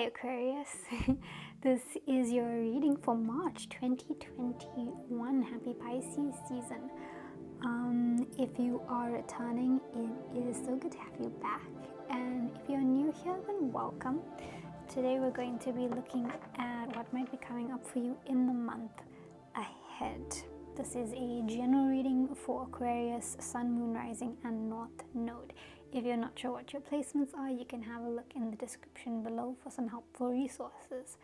Hi Aquarius, this is your reading for March 2021. Happy Pisces season. If you are returning, it is so good to have you back. And if you're new here, then welcome. Today we're going to be looking at what might be coming up for you in the month ahead. This is a general reading for Aquarius, Sun, Moon, Rising, and North Node. If you're not sure what your placements are, you can have a look in the description below for some helpful resources.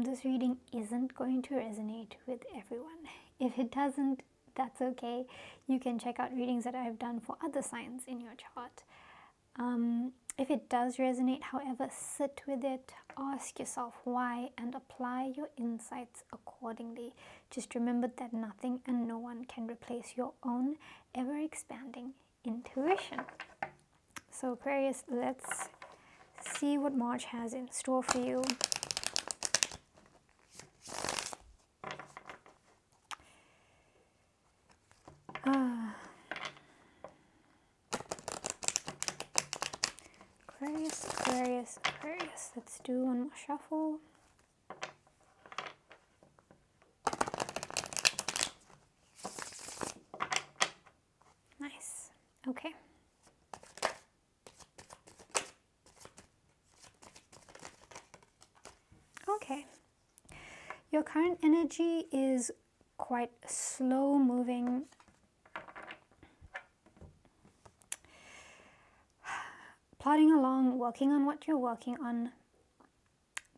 This reading isn't going to resonate with everyone. If it doesn't, that's okay. You can check out readings that I've done for other signs in your chart. If it does resonate, however, sit with it, ask yourself why, and apply your insights accordingly. Just remember that nothing and no one can replace your own ever-expanding intuition. So Aquarius, let's see what March has in store for you. Aquarius. Let's do one more shuffle. Nice. Okay. Okay. Your current energy is quite slow moving. Plodding along, working on what you're working on.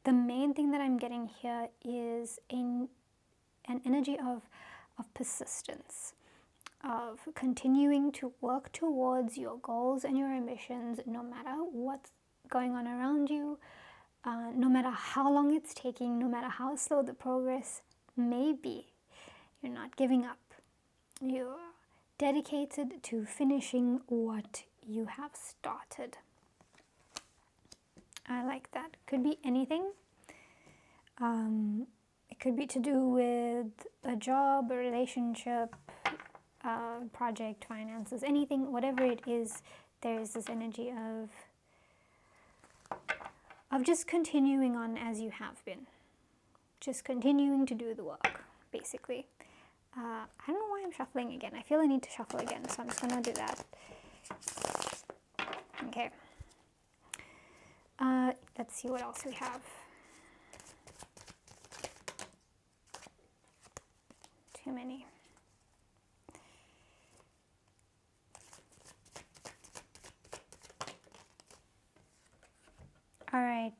The main thing that I'm getting here is an energy of persistence, of continuing to work towards your goals and your ambitions, no matter what's going on around you, no matter how long it's taking, no matter how slow the progress may be. You're not giving up. You're dedicated to finishing what you have started. I like that. Could be anything. It could be to do with a job, a relationship, project, finances, anything, whatever it is. There is this energy of just continuing on as you have been. Just continuing to do the work, basically. I don't know why I'm shuffling again. I feel I need to shuffle again, so I'm just going to do that. Okay. Let's see what else we have. Too many. All right.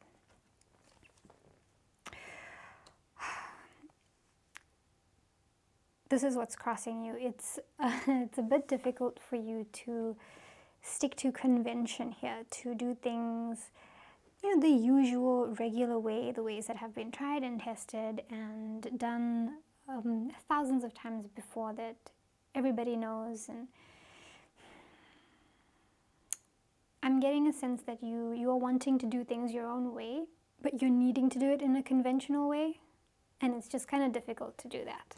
This is what's crossing you. It's a bit difficult for you to stick to convention here, to do things, the usual, regular way, the ways that have been tried and tested and done thousands of times before, that everybody knows. And I'm getting a sense that you are wanting to do things your own way, but you're needing to do it in a conventional way, and it's just kind of difficult to do that.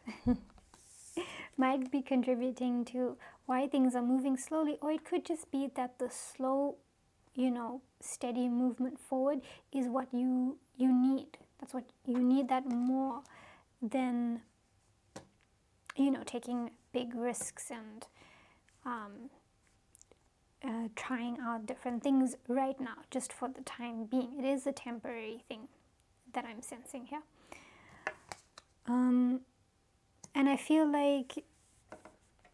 Might be contributing to why things are moving slowly, or it could just be that the slow, steady movement forward is what you need. That's what you need, that more than, taking big risks and trying out different things right now, just for the time being. It is a temporary thing that I'm sensing here. And I feel like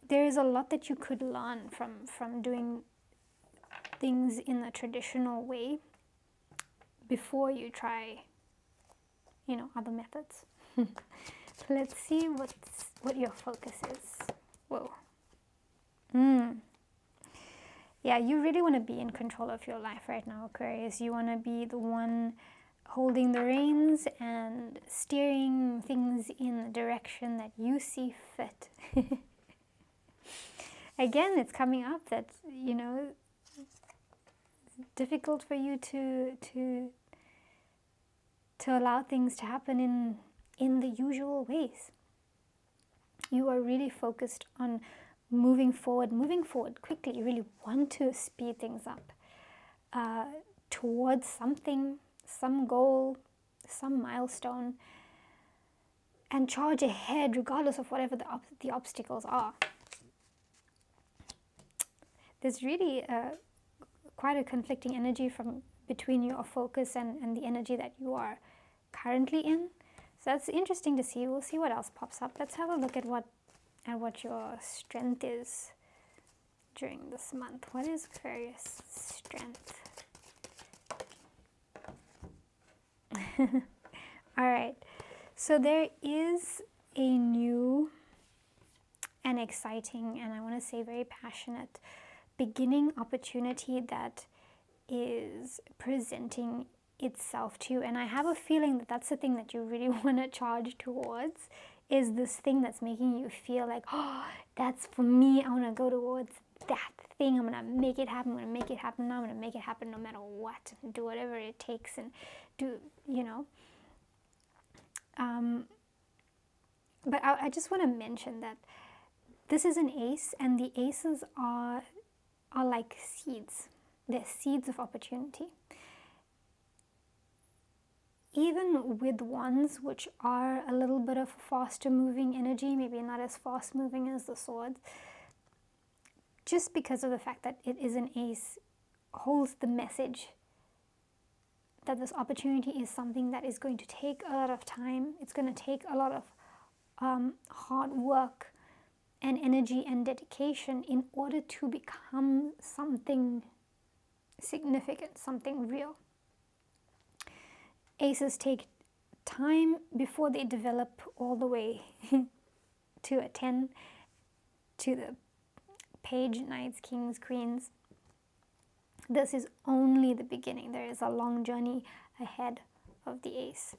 there is a lot that you could learn from doing things in the traditional way before you try, other methods. Let's see what your focus is. Whoa. Yeah, you really want to be in control of your life right now, Aquarius. You want to be the one holding the reins and steering things in the direction that you see fit. Again, it's coming up that, it's difficult for you to allow things to happen in the usual ways. You are really focused on moving forward quickly. You really want to speed things up towards something some goal, some milestone, and charge ahead regardless of whatever the obstacles are. There's really quite a conflicting energy between your focus and the energy that you are currently in. So that's interesting to see. We'll see what else pops up. Let's have a look at what your strength is during this month. What is Aquarius strength? All right. So there is a new and exciting, and I want to say very passionate, beginning opportunity that is presenting itself to you. And I have a feeling that that's the thing that you really want to charge towards, is this thing that's making you feel like, oh, that's for me. I want to go towards that thing. I'm going to make it happen. I'm going to make it happen now. I'm going to make it happen no matter what. Do whatever it takes and do, you know. But I just want to mention that this is an ace, and the aces are like seeds. They're seeds of opportunity. Even with ones which are a little bit of faster moving energy, maybe not as fast moving as the swords, just because of the fact that it is an ace, holds the message that this opportunity is something that is going to take a lot of time. It's going to take a lot of hard work and energy and dedication in order to become something significant, something real. Aces take time before they develop all the way to a 10, to the page, knights, kings, queens. This is only the beginning. There is a long journey ahead of the ace.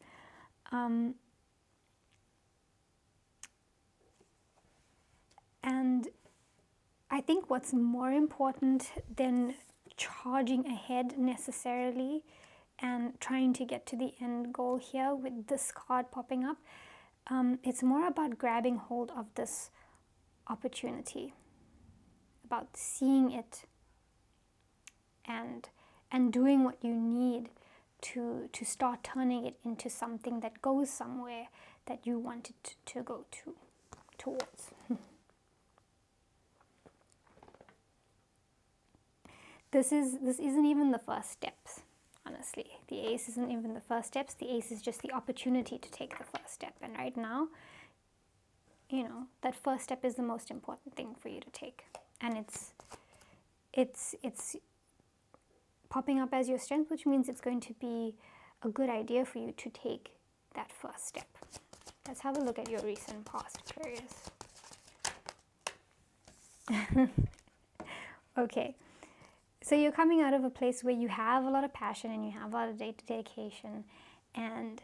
And I think what's more important than charging ahead necessarily and trying to get to the end goal here with this card popping up, it's more about grabbing hold of this opportunity, about seeing it and doing what you need to start turning it into something that goes somewhere that you want it to go towards. This isn't even the first steps, honestly. The ace isn't even the first steps. The ace is just the opportunity to take the first step. And right now, you know, that first step is the most important thing for you to take. And it's popping up as your strength, which means it's going to be a good idea for you to take that first step. Let's have a look at your recent past, Aquarius. Okay. So you're coming out of a place where you have a lot of passion and you have a lot of dedication, and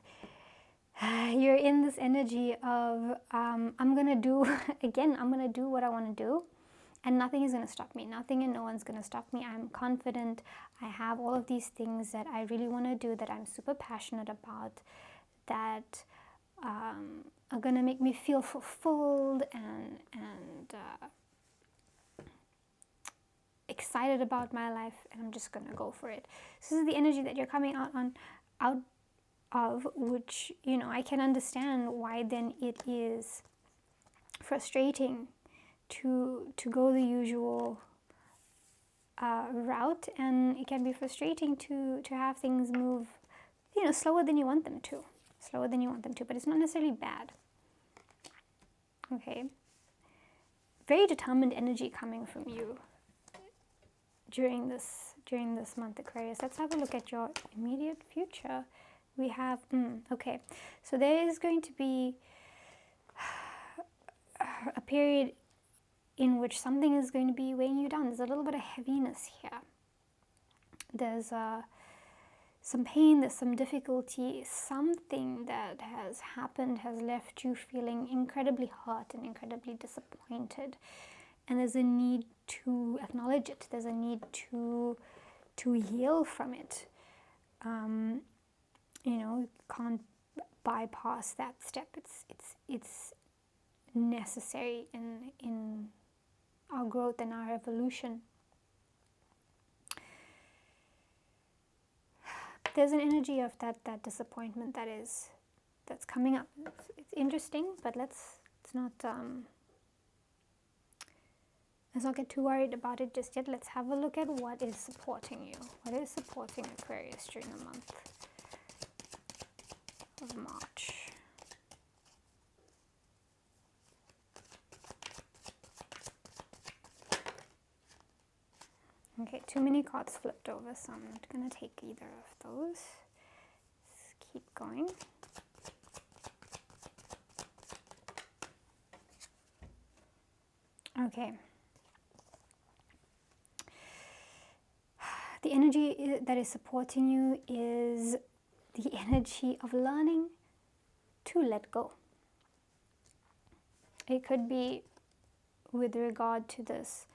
you're in this energy of I'm going to do, again, I'm going to do what I want to do, and nothing is going to stop me. Nothing and no one's going to stop me. I'm confident. I have all of these things that I really want to do, that I'm super passionate about, that are going to make me feel fulfilled and excited about my life, and I'm just gonna go for it. So this is the energy that you're coming out of, which, you know, I can understand why then it is frustrating to go the usual route, and it can be frustrating to have things move, you know, slower than you want them to, but it's not necessarily bad. Okay, very determined energy coming from you during this month, Aquarius. Let's have a look at your immediate future. We have okay, so there is going to be a period in which something is going to be weighing you down. There's a little bit of heaviness here. There's some pain, there's some difficulty. Something that has happened has left you feeling incredibly hurt and incredibly disappointed. And there's a need to acknowledge it. There's a need to heal from it. You know, you can't bypass that step. It's necessary in our growth and our evolution. there's an energy of that disappointment that's coming up. It's interesting, but let's not get too worried about it just yet. Let's have a look at what is supporting you. What is supporting Aquarius during the month of March? Okay, too many cards flipped over, so I'm not going to take either of those. Let's keep going. Okay. The energy that is supporting you is the energy of learning to let go. It could be with regard to this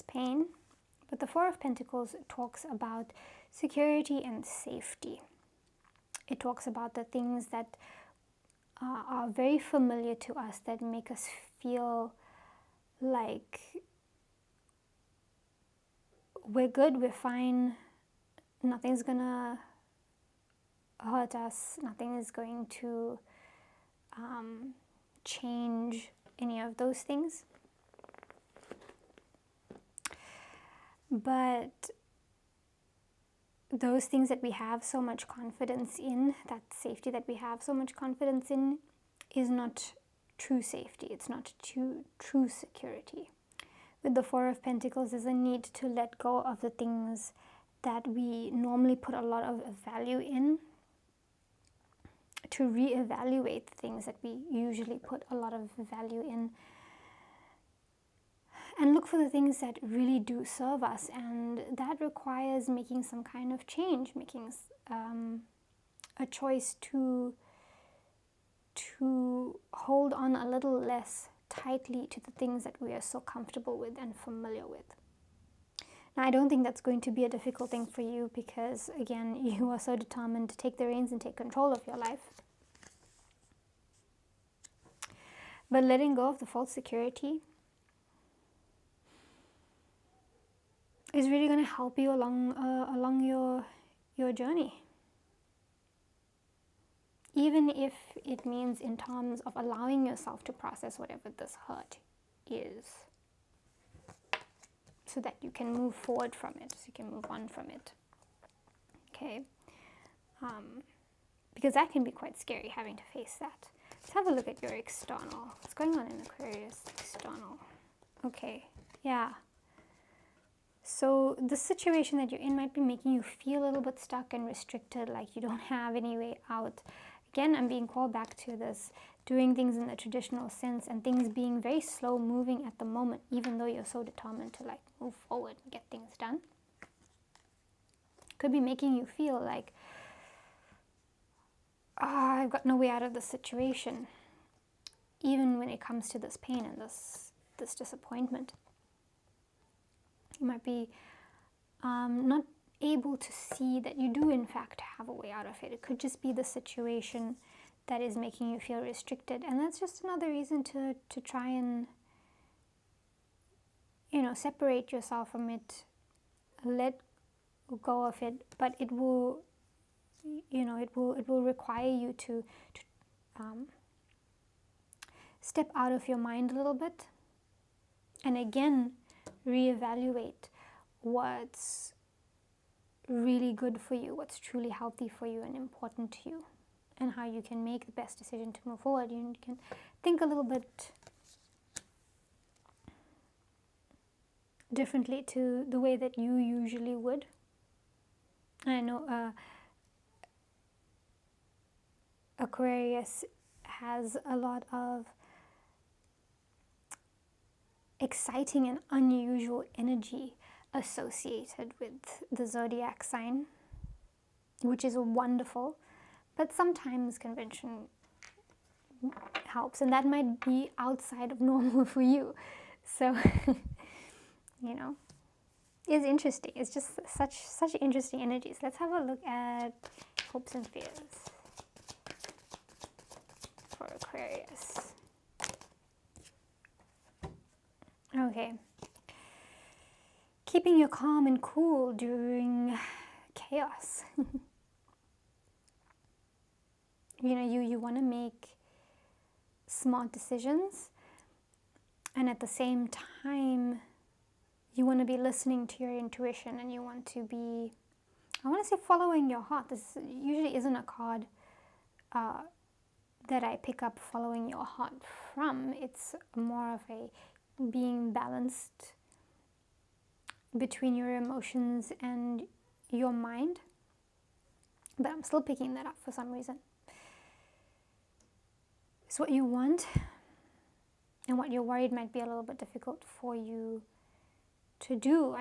pain, but the Four of Pentacles talks about security and safety. It talks about the things that are very familiar to us, that make us feel like we're good, we're fine, nothing's gonna hurt us, nothing is going to change any of those things. But those things that we have so much confidence in, that safety that we have so much confidence in, is not true safety. It's not true security. With the Four of Pentacles, there's a need to let go of the things that we normally put a lot of value in, to reevaluate things that we usually put a lot of value in, and look for the things that really do serve us. And that requires making some kind of change, making a choice to hold on a little less tightly to the things that we are so comfortable with and familiar with. Now, I don't think that's going to be a difficult thing for you, because again, you are so determined to take the reins and take control of your life. But letting go of the false security is really going to help you along your journey. Even if it means in terms of allowing yourself to process whatever this hurt is, so that you can move forward from it, so you can move on from it. Okay? Because that can be quite scary, having to face that. Let's have a look at your external. What's going on in Aquarius? External. Okay, yeah. So the situation that you're in might be making you feel a little bit stuck and restricted, like you don't have any way out. Again, I'm being called back to this, doing things in the traditional sense and things being very slow moving at the moment, even though you're so determined to like move forward and get things done. Could be making you feel like, I've got no way out of this situation, even when it comes to this pain and this disappointment. You might be not able to see that you do in fact have a way out of it. It could just be the situation that is making you feel restricted, and that's just another reason to try and, you know, separate yourself from it, let go of it. But it will, you know, it will require you to step out of your mind a little bit, and again reevaluate what's really good for you, what's truly healthy for you and important to you, and how you can make the best decision to move forward. You can think a little bit differently to the way that you usually would. I know Aquarius has a lot of exciting and unusual energy associated with the zodiac sign, which is wonderful, but sometimes convention helps, and that might be outside of normal for you. So you know, it's interesting. It's just such interesting energies. Let's have a look at hopes and fears for Aquarius. Okay. Keeping your calm and cool during chaos. You know, you want to make smart decisions, and at the same time you want to be listening to your intuition, and you want to be, I want to say, following your heart. This usually isn't a card that I pick up following your heart from. It's more of a being balanced between your emotions and your mind, but I'm still picking that up for some reason. It's what you want, and what you're worried might be a little bit difficult for you to do.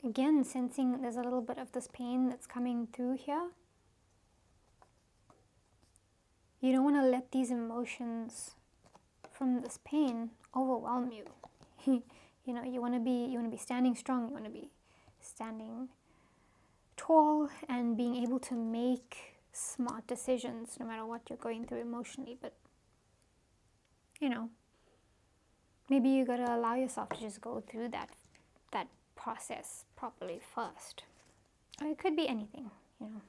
Again, sensing there's a little bit of this pain that's coming through here. You don't want to let these emotions from this pain overwhelm you. You know, you want to be standing strong. You want to be standing tall and being able to make smart decisions no matter what you're going through emotionally. But you know, maybe you got to allow yourself to just go through that process properly first. Or it could be anything, you know,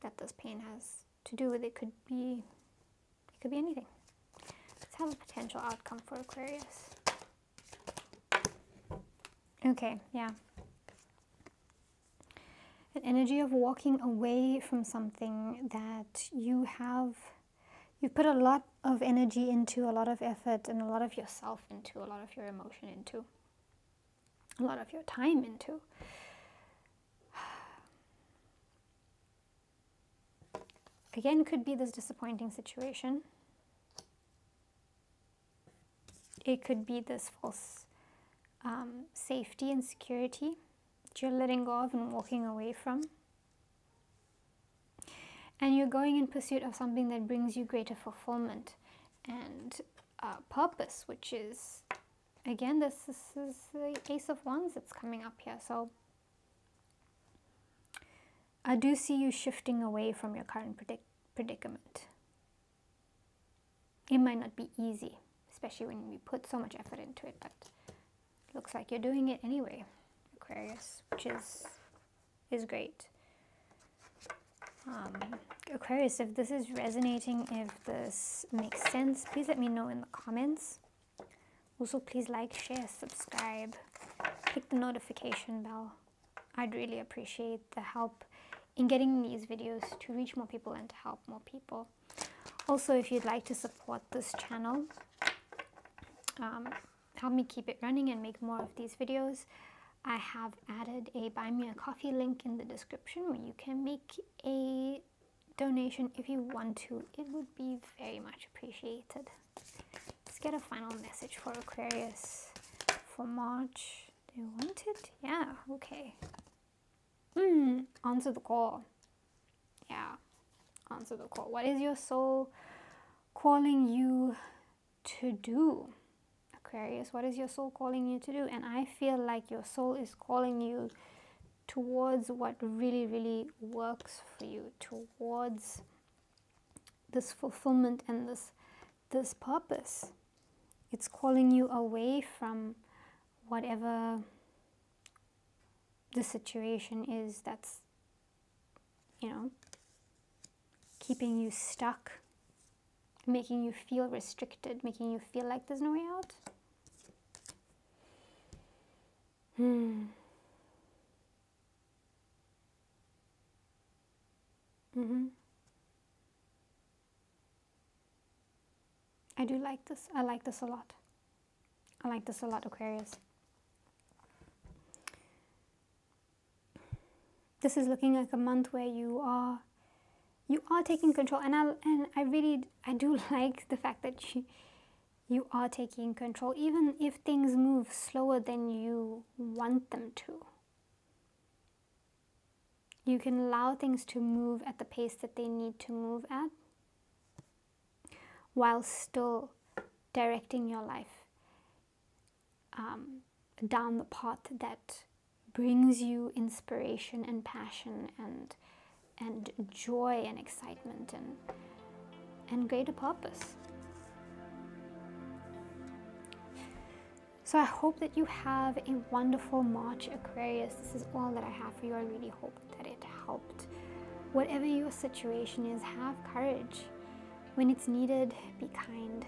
that this pain has to do with. It could be anything. Let's have a potential outcome for Aquarius. Okay, yeah. An energy of walking away from something that you've put a lot of energy into, a lot of effort, and a lot of yourself into, a lot of your emotion into, a lot of your time into. Again, it could be this disappointing situation. It could be this false safety and security that you're letting go of and walking away from. And you're going in pursuit of something that brings you greater fulfillment and purpose, which is, again, this is the Ace of Wands that's coming up here. So I do see you shifting away from your current predicament. It might not be easy, especially when you put so much effort into it, but it looks like you're doing it anyway, Aquarius, which is great. Aquarius, if this is resonating, if this makes sense, please let me know in the comments. Also, please like, share, subscribe, click the notification bell. I'd really appreciate the help in getting these videos to reach more people and to help more people. Also, if you'd like to support this channel, help me keep it running and make more of these videos, I have added a Buy Me a Coffee link in the description where you can make a donation if you want to. It would be very much appreciated. Let's get a final message for Aquarius for March. Do you want it? Yeah, okay. Answer the call. Yeah, answer the call. What is your soul calling you to do? Aquarius, what is your soul calling you to do? And I feel like your soul is calling you towards what really, really works for you, towards this fulfillment and this purpose. It's calling you away from whatever the situation is that's, you know, keeping you stuck, making you feel restricted, making you feel like there's no way out. I do like this. I like this a lot. I like this a lot, Aquarius. This is looking like a month where you are taking control, and I do like the fact that you are taking control, even if things move slower than you want them to. You can allow things to move at the pace that they need to move at, while still directing your life down the path that brings you inspiration and passion and joy and excitement and greater purpose. So I hope that you have a wonderful March, Aquarius. This is all that I have for you. I really hope that it helped. Whatever your situation is, have courage. When it's needed, be kind.